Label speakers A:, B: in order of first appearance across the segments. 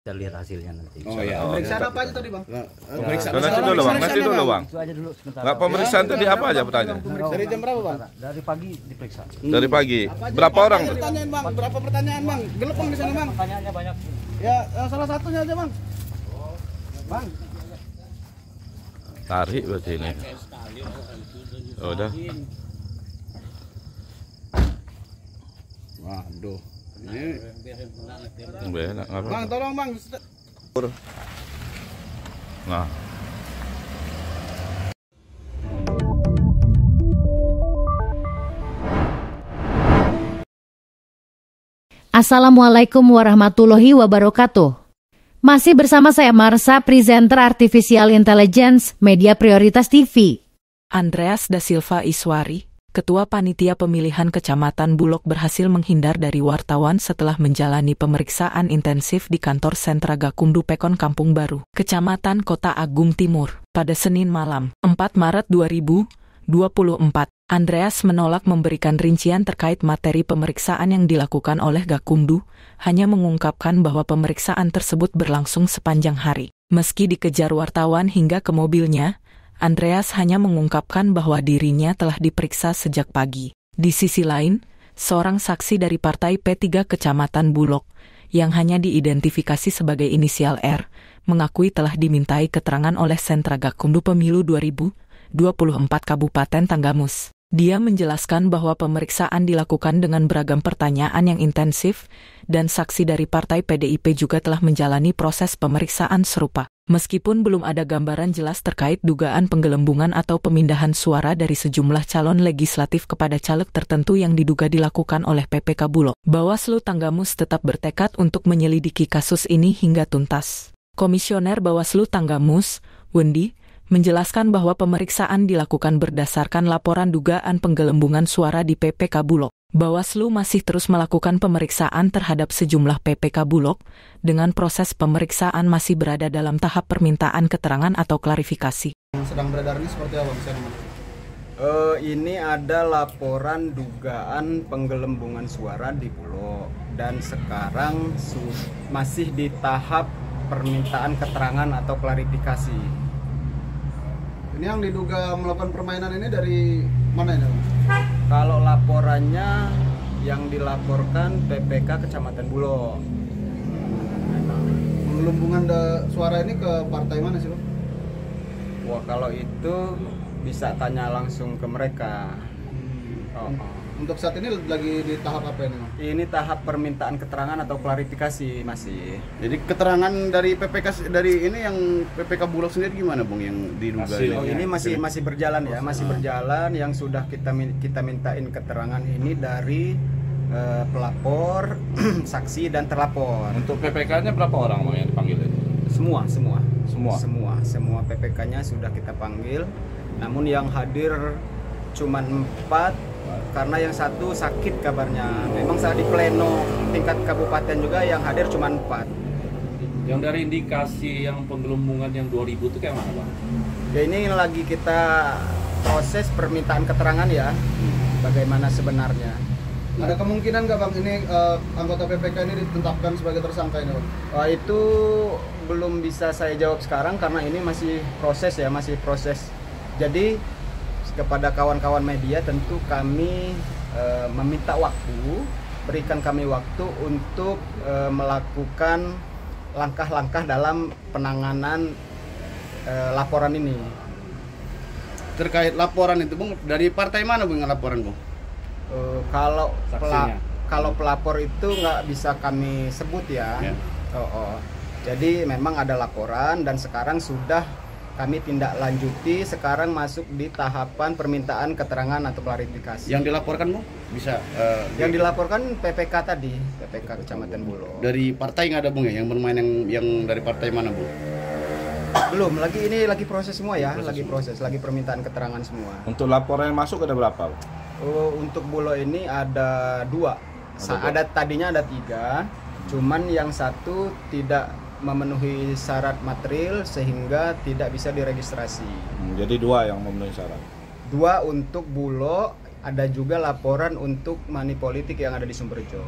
A: Kita lihat hasilnya nanti.
B: Oh iya.
C: Pemeriksaan apa aja tadi, Bang?
B: Pemeriksaan nanti dulu, Bang. Nanti dulu, Bang.
A: Itu aja dulu sebentar.
B: Nggak, pemeriksaan tadi apa aja pertanyaan?
C: Dari jam berapa, Bang?
A: Dari pagi diperiksa.
B: Dari pagi. Berapa orang?
C: Pertanyaan, Bang. Berapa pertanyaan, Bang? Gelap, Bang, di sana, Bang.
A: Pertanyaannya banyak.
C: Ya, salah satunya aja, Bang. Bang.
B: Tarik berarti ini. Oh, udah.
C: Waduh. Ini.
B: Enak, ngapa?
C: Bang, tolong, Bang.
B: Nah.
D: Assalamualaikum warahmatullahi wabarakatuh. Masih bersama saya Marsha, presenter Artificial Intelligence, Media Prioritas TV.
E: Andreas da Silva Iswari, Ketua Panitia Pemilihan Kecamatan Bulog berhasil menghindar dari wartawan setelah menjalani pemeriksaan intensif di kantor sentra Gakumdu Pekon Kampung Baru, Kecamatan Kota Agung Timur, pada Senin malam, 4 Maret 2024. Andreas menolak memberikan rincian terkait materi pemeriksaan yang dilakukan oleh Gakumdu, hanya mengungkapkan bahwa pemeriksaan tersebut berlangsung sepanjang hari. Meski dikejar wartawan hingga ke mobilnya, Andreas hanya mengungkapkan bahwa dirinya telah diperiksa sejak pagi. Di sisi lain, seorang saksi dari Partai P3 Kecamatan Bulog, yang hanya diidentifikasi sebagai inisial R, mengakui telah dimintai keterangan oleh Sentra Gakumdu Pemilu 2024 Kabupaten Tanggamus. Dia menjelaskan bahwa pemeriksaan dilakukan dengan beragam pertanyaan yang intensif, dan saksi dari Partai PDIP juga telah menjalani proses pemeriksaan serupa. Meskipun belum ada gambaran jelas terkait dugaan penggelembungan atau pemindahan suara dari sejumlah calon legislatif kepada caleg tertentu yang diduga dilakukan oleh PPK Bulog, Bawaslu Tanggamus tetap bertekad untuk menyelidiki kasus ini hingga tuntas. Komisioner Bawaslu Tanggamus, Wendi, menjelaskan bahwa pemeriksaan dilakukan berdasarkan laporan dugaan penggelembungan suara di PPK Bulog. Bawaslu masih terus melakukan pemeriksaan terhadap sejumlah PPK Bulog, dengan proses pemeriksaan masih berada dalam tahap permintaan keterangan atau klarifikasi.
C: Yang sedang beredar ini seperti apa, bisa Mas?
F: Ini ada laporan dugaan penggelembungan suara di Bulog, dan sekarang masih di tahap permintaan keterangan atau klarifikasi.
C: Ini yang diduga melakukan permainan ini dari mana ini, Bang?
F: Kalau laporannya yang dilaporkan PPK Kecamatan Bulog.
C: Penggelembungan suara ini ke partai mana sih, Bang?
F: Wah, kalau itu bisa tanya langsung ke mereka.
C: Untuk saat ini lagi di tahap apa ini, Bang?
F: Ini tahap permintaan keterangan atau klarifikasi masih.
G: Jadi keterangan dari PPK dari ini yang PPK Bulog sendiri gimana, Bang, yang diduga
F: ini masih berjalan ya, masih berjalan. Yang sudah kita mintain keterangan ini dari pelapor, saksi dan terlapor.
B: Untuk PPK-nya berapa orang, Bang, yang dipanggil ini?
F: Semua PPK-nya sudah kita panggil. Namun yang hadir cuma 4 karena yang satu sakit kabarnya. Memang saat di pleno tingkat kabupaten juga yang hadir cuma 4.
H: Yang dari indikasi yang penggelembungan yang 2000 itu kayak mana, Bang?
F: Ya, ini lagi kita proses permintaan keterangan ya, bagaimana sebenarnya.
C: Ada kemungkinan nggak, Bang, ini anggota PPK ini ditetapkan sebagai tersangka ini, Bang?
F: Itu belum bisa saya jawab sekarang karena ini masih proses ya, masih proses. Jadi kepada kawan-kawan media tentu kami meminta waktu, berikan kami waktu untuk melakukan langkah-langkah dalam penanganan laporan ini.
G: terkait laporan itu, Bang, dari partai mana, Bang, laporan, Bang?
F: Kalau pelapor itu nggak bisa kami sebut ya. Jadi memang ada laporan dan sekarang sudah kami tindak lanjuti, sekarang masuk di tahapan permintaan keterangan atau klarifikasi.
G: Yang dilaporkan, Bang, bisa?
F: Yang dilaporkan PPK tadi, PPK Kecamatan Bulog.
G: Dari partai nggak ada, Bang, ya? Yang bermain yang dari partai mana, Bang?
F: Belum, ini lagi proses semua ya, lagi permintaan keterangan semua.
B: Untuk laporan yang masuk ada berapa?
F: Untuk Bulog ini ada 2. Tadinya ada 3, cuman yang satu tidak memenuhi syarat material sehingga tidak bisa diregistrasi.
B: Jadi 2 yang memenuhi syarat.
F: 2 untuk Bulog, ada juga laporan untuk money politik yang ada di Sumberjo.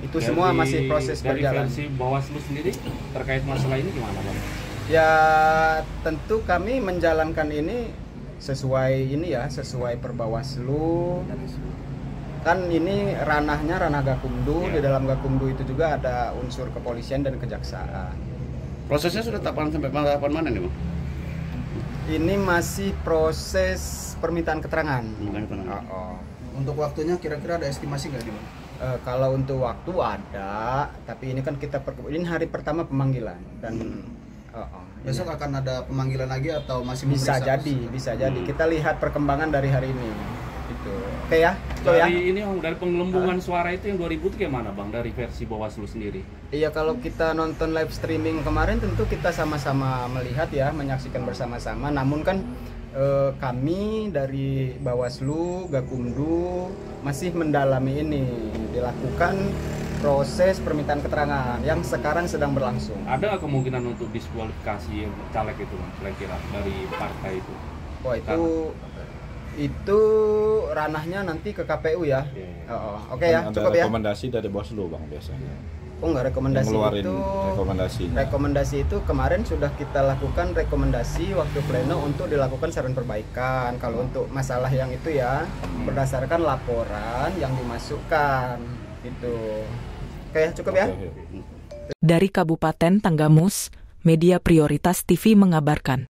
F: Itu semua masih proses
H: dari
F: berjalan.
H: versi Bawaslu sendiri terkait masalah ini gimana Bang?
F: Ya tentu kami menjalankan ini sesuai Perbawaslu. Kan ini ranahnya ranah Gakumdu, di dalam Gakumdu itu juga ada unsur kepolisian dan kejaksaan.
G: Prosesnya sudah tahapan sampai tahapan mana nih, Bang?
F: Ini masih proses permintaan keterangan.
C: Untuk waktunya kira-kira ada estimasi nggak nih Bang?
F: Kalau untuk waktu ada, tapi ini kan ini hari pertama pemanggilan dan
C: Besok akan ada pemanggilan lagi atau masih
F: bisa
C: memeriksa?
F: jadi. Kita lihat perkembangan dari hari ini. Gitu. Oke ya,
H: Dari dari penggelembungan suara itu yang 2000 itu gimana Bang dari versi Bawaslu sendiri?
F: Iya, kalau kita nonton live streaming kemarin tentu kita sama-sama melihat ya, menyaksikan bersama-sama. Namun kan kami dari Bawaslu, Gakumdu masih mendalami ini, dilakukan proses permintaan keterangan yang sekarang sedang berlangsung.
H: Ada kemungkinan untuk diskualifikasi caleg itu Bang, kira-kira dari partai itu?
F: Wah, itu ranahnya nanti ke KPU ya. Oke ya,
B: Ada
F: cukup ya.
B: rekomendasi dari Bawaslu Bang biasanya.
F: Oh, enggak, rekomendasi
B: Ngeluarin
F: itu.
B: rekomendasinya.
F: Rekomendasi itu kemarin sudah kita lakukan rekomendasi waktu pleno untuk dilakukan saran perbaikan. Kalau untuk masalah yang itu ya berdasarkan laporan yang dimasukkan gitu. Oke, cukup ya.
B: Oke.
E: Dari Kabupaten Tanggamus, Media Prioritas TV mengabarkan.